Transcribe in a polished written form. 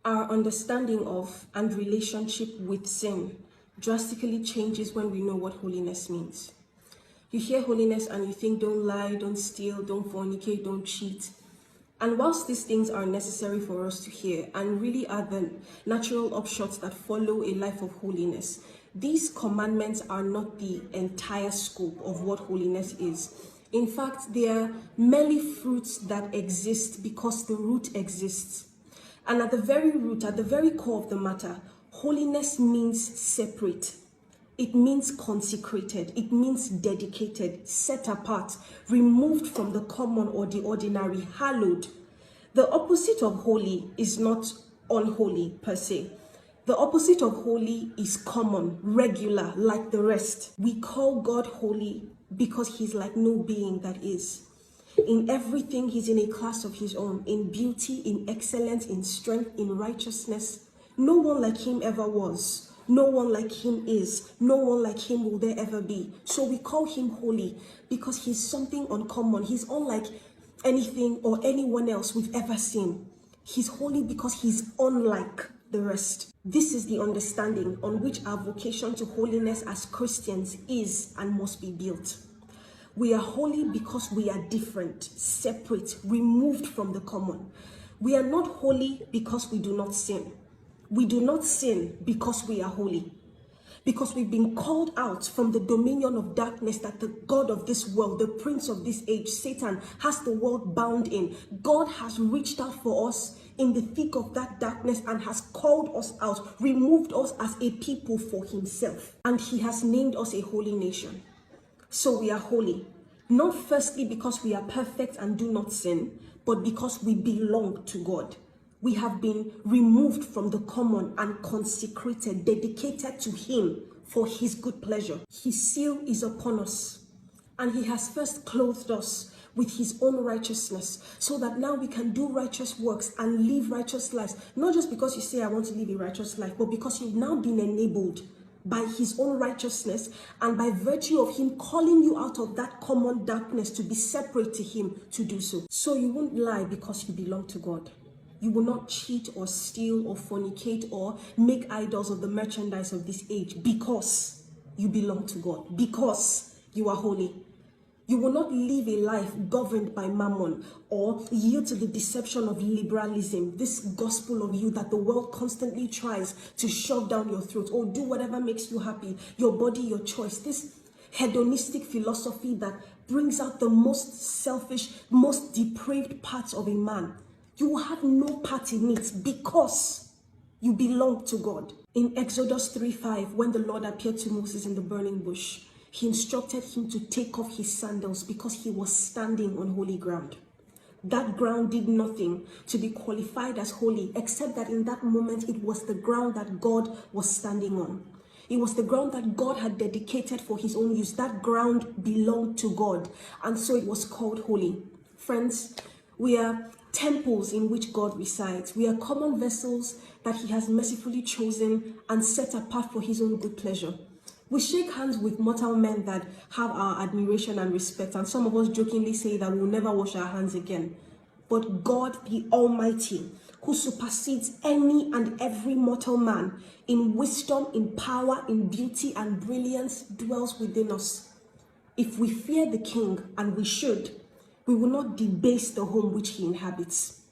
Our understanding of and relationship with sin drastically changes when we know what holiness means. You hear holiness and you think don't lie, don't steal, don't fornicate, don't cheat. And whilst these things are necessary for us to hear and really are the natural upshots that follow a life of holiness, these commandments are not the entire scope of what holiness is. In fact, they are merely fruits that exist because the root exists. And at the very root, at the very core of the matter, holiness means separate. It means consecrated. It means dedicated, set apart, removed from the common or the ordinary, hallowed. The opposite of holy is not unholy per se. The opposite of holy is common, regular, like the rest. We call God holy because he's like no being that is. In everything, he's in a class of his own. In beauty, in excellence, in strength, in righteousness. No one like him ever was. No one like him is. No one like him will there ever be. So we call him holy because he's something uncommon. He's unlike anything or anyone else we've ever seen. He's holy because he's unlike the rest. This is the understanding on which our vocation to holiness as Christians is and must be built. We are holy because we are different, separate, removed from the common. We are not holy because we do not sin. We do not sin because we are holy. Because we've been called out from the dominion of darkness that the God of this world, the prince of this age, Satan, has the world bound in. God has reached out for us in the thick of that darkness and has called us out, removed us as a people for himself. And he has named us a holy nation. So we are holy, not firstly because we are perfect and do not sin, but because we belong to God. We have been removed from the common and consecrated, dedicated to him for his good pleasure. His seal is upon us, and he has first clothed us with his own righteousness, so that now we can do righteous works and live righteous lives. Not just because you say, I want to live a righteous life, but because you've now been enabled by his own righteousness and by virtue of him calling you out of that common darkness to be separate to him to do so. So you won't lie because you belong to God. You will not cheat or steal or fornicate or make idols of the merchandise of this age because you belong to God, because you are holy. You will not live a life governed by mammon or yield to the deception of liberalism, this gospel of you that the world constantly tries to shove down your throat. Or do whatever makes you happy, your body, your choice. This hedonistic philosophy that brings out the most selfish, most depraved parts of a man. You will have no part in it because you belong to God. In Exodus 3:5, when the Lord appeared to Moses in the burning bush, he instructed him to take off his sandals because he was standing on holy ground. That ground did nothing to be qualified as holy, except that in that moment it was the ground that God was standing on. It was the ground that God had dedicated for his own use. That ground belonged to God, and so it was called holy. Friends, we are temples in which God resides. We are common vessels that he has mercifully chosen and set apart for his own good pleasure. We shake hands with mortal men that have our admiration and respect, and some of us jokingly say that we'll never wash our hands again. But God the Almighty, who supersedes any and every mortal man in wisdom, in power, in beauty and brilliance, dwells within us. If we fear the King, and we should, we will not debase the home which he inhabits.